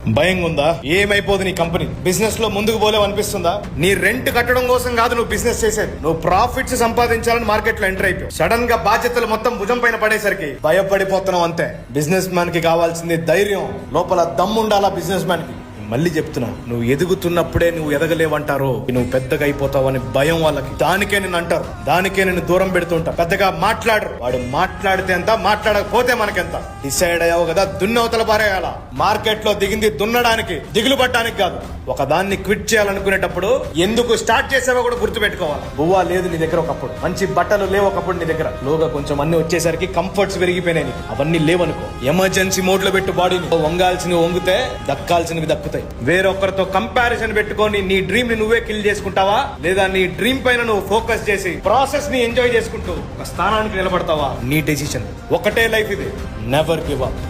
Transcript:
భయంగా ఉందా? ఏమైపోదు నీ కంపెనీ? బిజినెస్ లో ముందుకు పోలేవు అనిపిస్తుందా? నీ రెంట్ కట్టడం కోసం కాదు నువ్వు బిజినెస్ చేసేది. నువ్వు ప్రాఫిట్స్ సంపాదించాలని మార్కెట్ లో ఎంటర్ అయిపోయావు. సడన్ గా బాధ్యతలు మొత్తం భుజం పైన పడేసరికి భయపడిపోతున్నావు అంతే. బిజినెస్ మ్యాన్ కి కావాల్సింది ధైర్యం, లోపల దమ్ము ఉండాలా బిజినెస్ మ్యాన్ కి. మళ్ళీ చెప్తున్నా, నువ్వు ఎదుగుతున్నప్పుడే నువ్వు ఎదగలేవంటారు, నువ్వు పెద్దగా అయిపోతావు అని భయం వాళ్ళకి. దానికే నేను అంటారు, దానికే నేను దూరం పెడుతుంటా. పెద్దగా మాట్లాడరు. వాడు మాట్లాడితే ఎంత, మాట్లాడకపోతే మనకెంత. డిసైడ్ అయ్యావు కదా, దున్నవతల పారేయాల. మార్కెట్ లో దిగింది దున్నడానికి, దిగులు పట్టడానికి కాదు. ఒక దాన్ని క్విట్ చేయాలనుకునేటప్పుడు ఎందుకు స్టార్ట్ చేసావో కూడా గుర్తు పెట్టుకోవాలి. బువ్వా లేదు నీ దగ్గర ఒకప్పుడు, మంచి బట్టలు లేవు ఒకప్పుడు నీ దగ్గర. లోగా కొంచెం అన్ని వచ్చేసరికి కంఫర్ట్స్ పెరిగిపోయినాయి, అవన్నీ లేవనుకో. ఎమర్జెన్సీ మోడ్ లో పెట్టు బాడీని. వంగాల్సినవి వంగుతే, దక్కాల్సినవి దక్కుతాయి. వేరొకరితో కంపారిజన్ పెట్టుకొని నీ డ్రీమ్ ని నువ్వే కిల్ చేసుకుంటావా, లేదా నీ డ్రీమ్ పైన నువ్వు ఫోకస్ చేసి ప్రాసెస్ ని ఎంజాయ్ చేసుకుంటూ ఒక స్థానానికి నిలబడతావా? నీ డెసిషన్. ఒకటే లైఫ్ ఇది, నెవర్ గివ్ అప్.